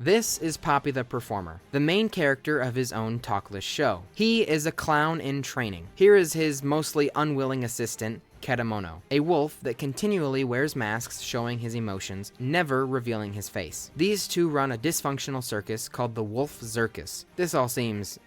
This is Popee the Performer, the main character of his own talkless show. He is a clown in training. Here is his mostly unwilling assistant, Kedamono, a wolf that continually wears masks showing his emotions, never revealing his face. These two run a dysfunctional circus called the Wolf Circus. This all seems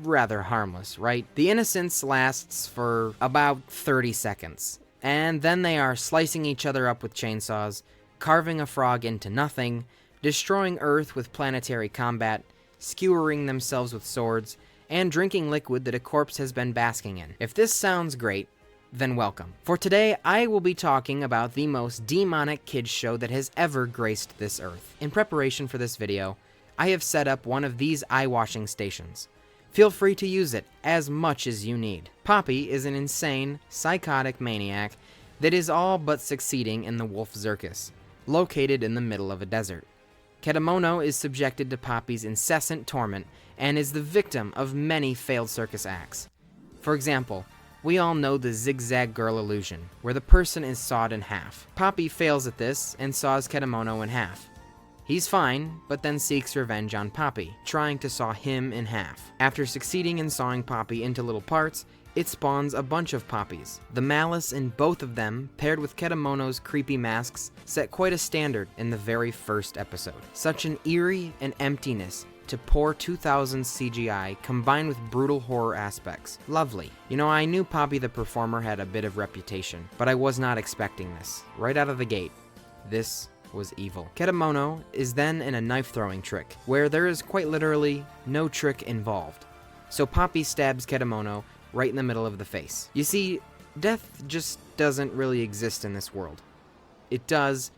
rather harmless, right? The innocence lasts for about 30 seconds, and then they are slicing each other up with chainsaws, carving a frog into nothing, destroying Earth with planetary combat, skewering themselves with swords, and drinking liquid that a corpse has been basking in. If this sounds great, then welcome. For today, I will be talking about the most demonic kids show that has ever graced this earth. In preparation for this video, I have set up one of these eye-washing stations. Feel free to use it as much as you need. Popee is an insane, psychotic maniac that is all but succeeding in the Wolf Circus, located in the middle of a desert. Kedamono is subjected to Popee's incessant torment and is the victim of many failed circus acts. For example, we all know the zigzag girl illusion, where the person is sawed in half. Popee fails at this and saws Kedamono in half. He's fine, but then seeks revenge on Popee, trying to saw him in half. After succeeding in sawing Popee into little parts, it spawns a bunch of Popees. The malice in both of them, paired with Kedamono's creepy masks, set quite a standard in the very first episode. Such an eerie and emptiness to poor 2000s CGI combined with brutal horror aspects. Lovely. You know, I knew Popee the Performer had a bit of reputation, but I was not expecting this. Right out of the gate, this was evil. Kedamono is then in a knife-throwing trick, where there is quite literally no trick involved. So Popee stabs Kedamono right in the middle of the face. You see, death just doesn't really exist in this world. It does,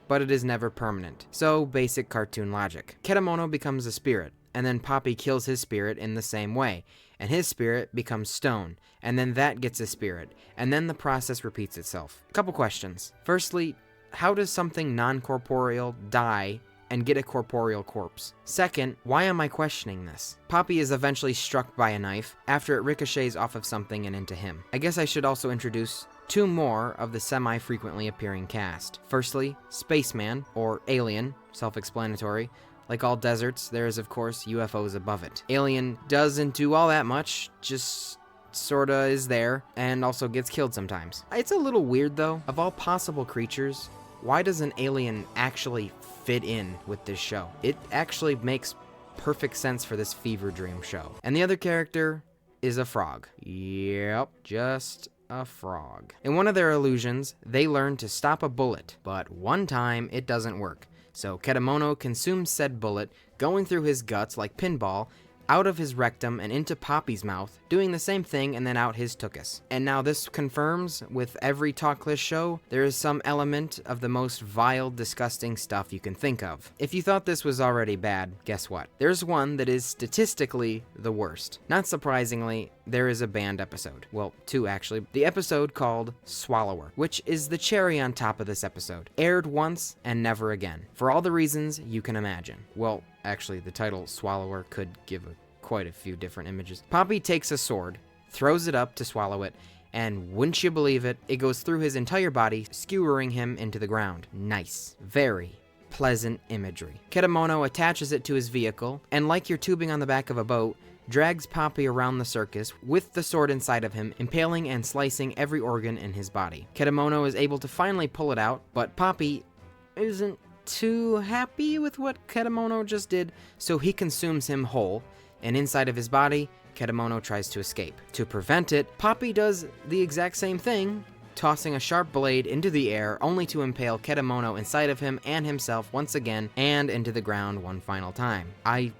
but it is never permanent. So, basic cartoon logic. Kedamono becomes a spirit, and then Popee kills his spirit in the same way, and his spirit becomes stone, and then that gets a spirit, and then the process repeats itself. Couple questions. Firstly, how does something non-corporeal die and get a corporeal corpse? Second, why am I questioning this? Popee is eventually struck by a knife after it ricochets off of something and into him. I guess I should also introduce two more of the semi-frequently appearing cast. Firstly, Spaceman, or Alien, self-explanatory. Like all deserts, there is of course UFOs above it. Alien doesn't do all that much, just sorta is there, and also gets killed sometimes. It's a little weird though. Of all possible creatures, why does an alien actually fit in with this show? It actually makes perfect sense for this fever dream show. And the other character is a frog. Yep, just a frog. In one of their illusions, they learn to stop a bullet, but one time it doesn't work. So Kedamono consumes said bullet, going through his guts like pinball, out of his rectum and into Popee's mouth, doing the same thing and then out his tuchus. And now this confirms, with every talkless show, there is some element of the most vile, disgusting stuff you can think of. If you thought this was already bad, guess what? There's one that is statistically the worst. Not surprisingly, there is a banned episode. Well, two actually. The episode called Swallower, which is the cherry on top of this episode. Aired once and never again. For all the reasons you can imagine. Well, actually, the title Swallower could give quite a few different images. Popee takes a sword, throws it up to swallow it, and wouldn't you believe it, it goes through his entire body, skewering him into the ground. Nice. Very pleasant imagery. Kedamono attaches it to his vehicle, and like you're tubing on the back of a boat, drags Popee around the circus with the sword inside of him, impaling and slicing every organ in his body. Kedamono is able to finally pull it out, but Popee isn't too happy with what Kedamono just did, so he consumes him whole, and inside of his body, Kedamono tries to escape. To prevent it, Popee does the exact same thing, tossing a sharp blade into the air only to impale Kedamono inside of him and himself once again and into the ground one final time. I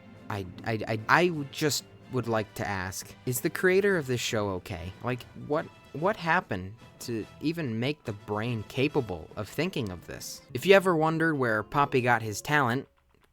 just would like to ask, is the creator of this show okay? Like, what happened to even make the brain capable of thinking of this? If you ever wondered where Popee got his talent,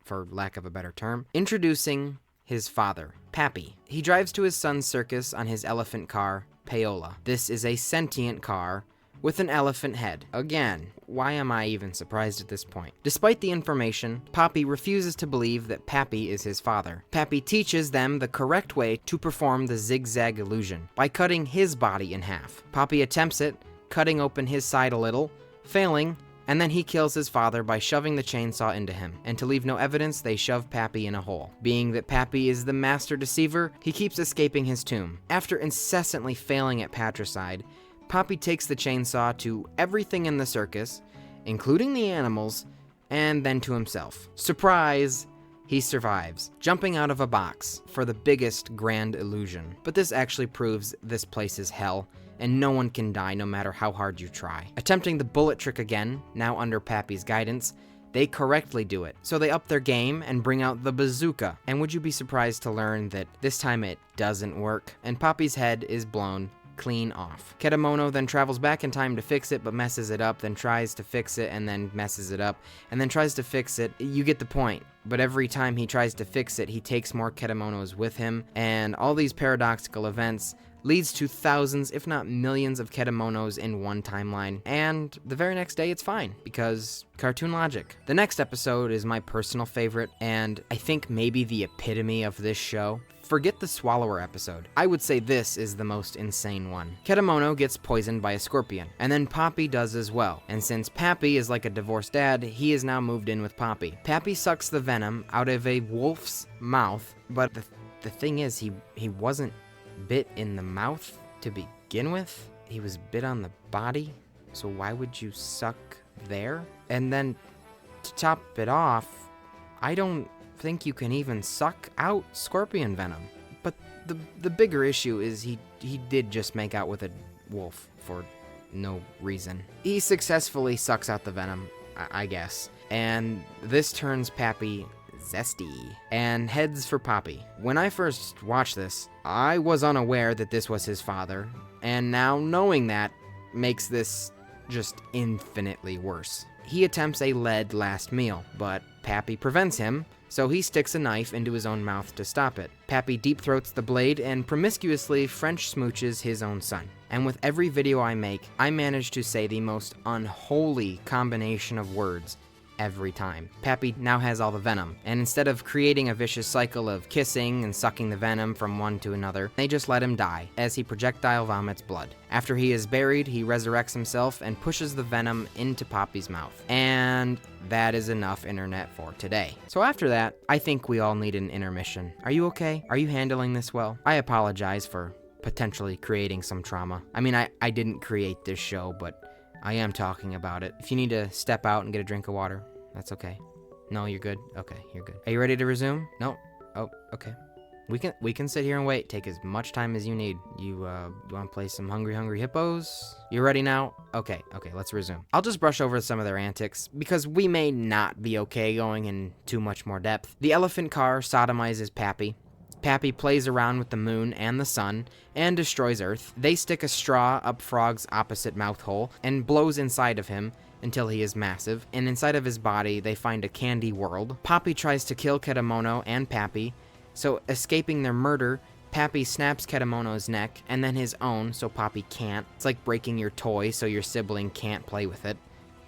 for lack of a better term, introducing his father, Popee. He drives to his son's circus on his elephant car, Paola. This is a sentient car with an elephant head. Again, why am I even surprised at this point? Despite the information, Popee refuses to believe that Popee is his father. Popee teaches them the correct way to perform the zigzag illusion by cutting his body in half. Popee attempts it, cutting open his side a little, failing, And then he kills his father by shoving the chainsaw into him, and to leave no evidence, they shove Popee in a hole. Being that Popee is the master deceiver, he keeps escaping his tomb. After incessantly failing at patricide, Popee takes the chainsaw to everything in the circus, including the animals, and then to himself. Surprise! He survives, jumping out of a box for the biggest grand illusion. But this actually proves this place is hell, and no one can die no matter how hard you try. Attempting the bullet trick again, now under Popee's guidance, they correctly do it. So they up their game and bring out the bazooka. And would you be surprised to learn that this time it doesn't work, and Popee's head is blown clean off. Kedamono then travels back in time to fix it, but messes it up, then tries to fix it, and then messes it up, and then tries to fix it. You get the point. But every time he tries to fix it, he takes more Kedamonos with him, and all these paradoxical events leads to thousands, if not millions, of Kedamonos in one timeline, and the very next day it's fine, because cartoon logic. The next episode is my personal favorite, and I think maybe the epitome of this show. Forget the Swallower episode. I would say this is the most insane one. Kedamono gets poisoned by a scorpion, and then Popee does as well. And since Popee is like a divorced dad, he is now moved in with Popee. Popee sucks the venom out of a wolf's mouth, but the thing is, he wasn't bit in the mouth to begin with. He was bit on the body, so why would you suck there? And then to top it off, I don't think you can even suck out scorpion venom. But the bigger issue is he did just make out with a wolf for no reason. He successfully sucks out the venom, I guess, and this turns Popee zesty and heads for Popee. When I first watched this, I was unaware that this was his father, and now knowing that makes this just infinitely worse. He attempts a lead last meal, but Popee prevents him, so he sticks a knife into his own mouth to stop it. Popee deep throats the blade and promiscuously French smooches his own son. And with every video I make, I manage to say the most unholy combination of words every time. Popee now has all the venom, and instead of creating a vicious cycle of kissing and sucking the venom from one to another, they just let him die, as he projectile vomits blood. After he is buried, he resurrects himself and pushes the venom into Popee's mouth. And that is enough internet for today. So after that, I think we all need an intermission. Are you okay? Are you handling this well? I apologize for potentially creating some trauma. I mean, I didn't create this show, but I am talking about it. If you need to step out and get a drink of water, that's okay. No, you're good? Okay, you're good. Are you ready to resume? No? Oh, okay. We can sit here and wait. Take as much time as you need. You want to play some Hungry Hippos? You ready now? Okay, let's resume. I'll just brush over some of their antics, because we may not be okay going in too much more depth. The elephant car sodomizes Popee. Popee plays around with the moon and the sun and destroys Earth. They stick a straw up Frog's opposite mouth hole and blows inside of him until he is massive, and inside of his body they find a candy world. Popee tries to kill Kedamono and Popee, so escaping their murder, Popee snaps Kedamono's neck and then his own so Popee can't. It's like breaking your toy so your sibling can't play with it,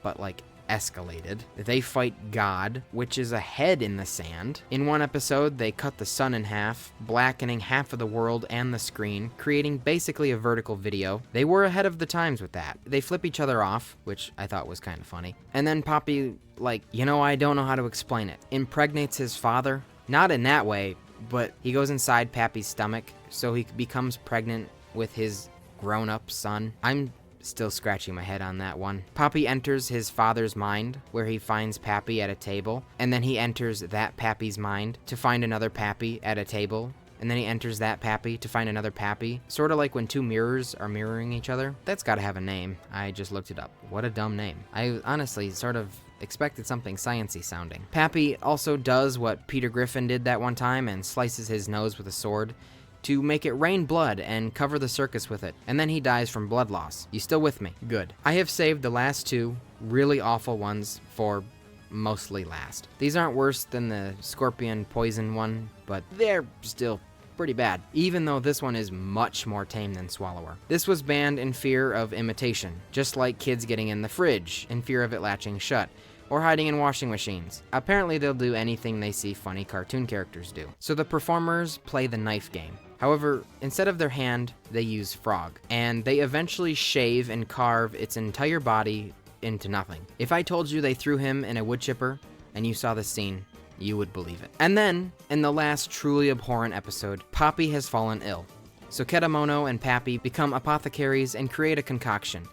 but like escalated. They fight God, which is a head in the sand. In one episode, they cut the sun in half, blackening half of the world and the screen, creating basically a vertical video. They were ahead of the times with that. They flip each other off, which I thought was kind of funny. And then Popee, I don't know how to explain it, impregnates his father. Not in that way, but he goes inside Popee's stomach, so he becomes pregnant with his grown-up son. I'm still scratching my head on that one. Popee enters his father's mind, where he finds Popee at a table, and then he enters that Popee's mind to find another Popee at a table, and then he enters that Popee to find another Popee. Sort of like when two mirrors are mirroring each other. That's gotta have a name. I just looked it up. What a dumb name. I honestly sort of expected something sciencey sounding. Popee also does what Peter Griffin did that one time and slices his nose with a sword to make it rain blood and cover the circus with it, and then he dies from blood loss. You still with me? Good. I have saved the last two really awful ones for mostly last. These aren't worse than the scorpion poison one, but they're still pretty bad, even though this one is much more tame than Swallower. This was banned in fear of imitation, just like kids getting in the fridge in fear of it latching shut, or hiding in washing machines. Apparently they'll do anything they see funny cartoon characters do. So the performers play the knife game. However, instead of their hand, they use frog, and they eventually shave and carve its entire body into nothing. If I told you they threw him in a wood chipper and you saw this scene, you would believe it. And then, in the last truly abhorrent episode, Popee has fallen ill. So Kedamono and Pappy become apothecaries and create a concoction.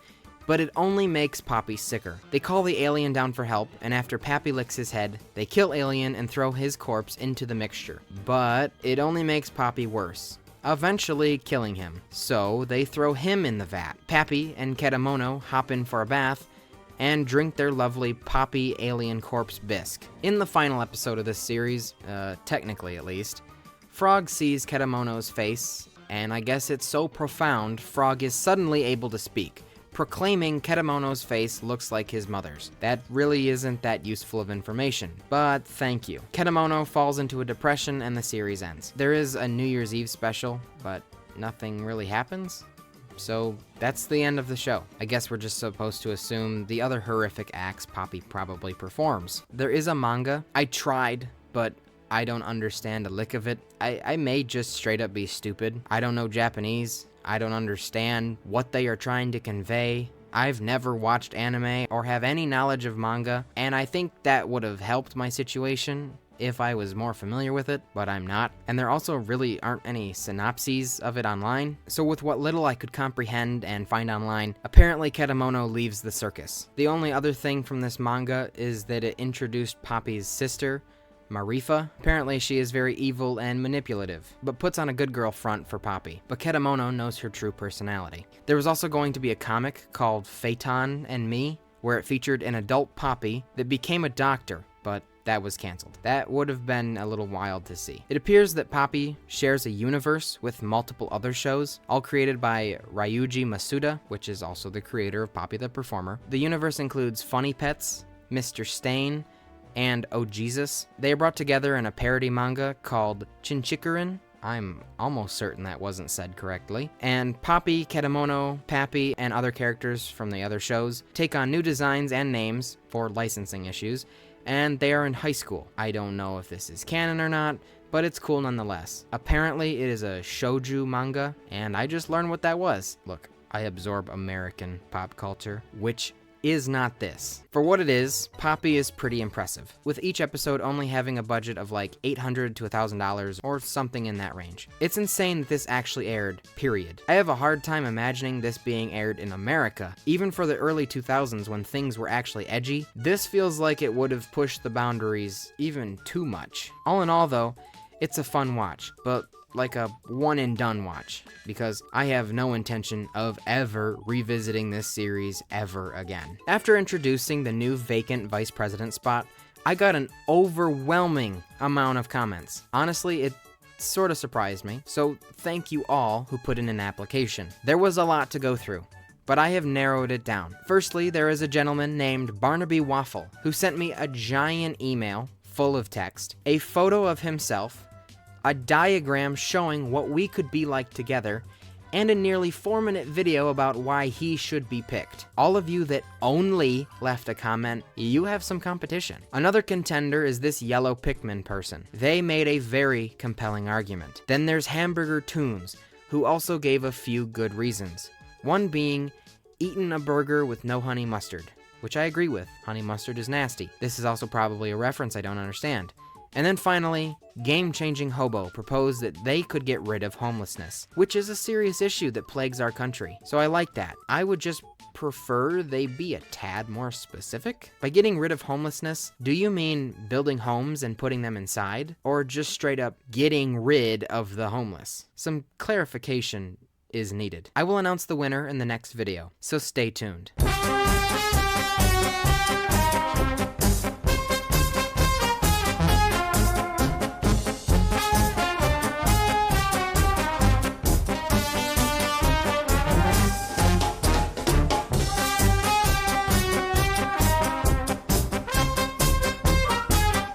But it only makes Popee sicker. They call the alien down for help, and after Pappy licks his head, they kill Alien and throw his corpse into the mixture. But it only makes Popee worse, eventually killing him. So they throw him in the vat. Pappy and Kedamono hop in for a bath and drink their lovely Popee alien corpse bisque. In the final episode of this series, technically at least, Frog sees Kedamono's face, and I guess it's so profound, Frog is suddenly able to speak, proclaiming Kedamono's face looks like his mother's. That really isn't that useful of information, but thank you. Kedamono falls into a depression and the series ends. There is a New Year's Eve special, but nothing really happens. So that's the end of the show. I guess we're just supposed to assume the other horrific acts Popee probably performs. There is a manga. I tried, but I don't understand a lick of it. I may just straight up be stupid. I don't know Japanese. I don't understand what they are trying to convey. I've never watched anime or have any knowledge of manga, and I think that would have helped my situation if I was more familiar with it, but I'm not. And there also really aren't any synopses of it online. So with what little I could comprehend and find online, apparently Kedamono leaves the circus. The only other thing from this manga is that it introduced Poppy's sister, Marifa. Apparently she is very evil and manipulative, but puts on a good girl front for Popee. But Kedamono knows her true personality. There was also going to be a comic called Phaeton and Me, where it featured an adult Popee that became a doctor, but that was canceled. That would have been a little wild to see. It appears that Popee shares a universe with multiple other shows, all created by Ryuji Masuda, which is also the creator of Popee the Performer. The universe includes Funny Pets, Mr. Stain, and Oh Jesus. They are brought together in a parody manga called Chinchikurin. I'm almost certain that wasn't said correctly. And Popee, Kedamono, Pappy, and other characters from the other shows take on new designs and names for licensing issues, and they are in high school. I don't know if this is canon or not, but it's cool nonetheless. Apparently it is a shoujo manga, and I just learned what that was. Look, I absorb American pop culture, which is not this. For what it is, Popee is pretty impressive, with each episode only having a budget of like $800 to $1,000 or something in that range. It's insane that this actually aired, period. I have a hard time imagining this being aired in America. Even for the early 2000s when things were actually edgy, this feels like it would have pushed the boundaries even too much. All in all though, it's a fun watch, but like a one and done watch, because I have no intention of ever revisiting this series ever again. After introducing the new vacant vice president spot, I got an overwhelming amount of comments. Honestly, it sort of surprised me, so thank you all who put in an application. There was a lot to go through, but I have narrowed it down. Firstly, there is a gentleman named Barnaby Waffle who sent me a giant email full of text, a photo of himself, a diagram showing what we could be like together, and a nearly 4-minute video about why he should be picked. All of you that only left a comment, you have some competition. Another contender is this yellow Pikmin person. They made a very compelling argument. Then there's Hamburger Toons, who also gave a few good reasons. One being, eating a burger with no honey mustard, which I agree with. Honey mustard is nasty. This is also probably a reference I don't understand. And then finally, Game Changing Hobo proposed that they could get rid of homelessness, which is a serious issue that plagues our country. So I like that. I would just prefer they be a tad more specific. By getting rid of homelessness, do you mean building homes and putting them inside? Or just straight up getting rid of the homeless? Some clarification is needed. I will announce the winner in the next video, so stay tuned.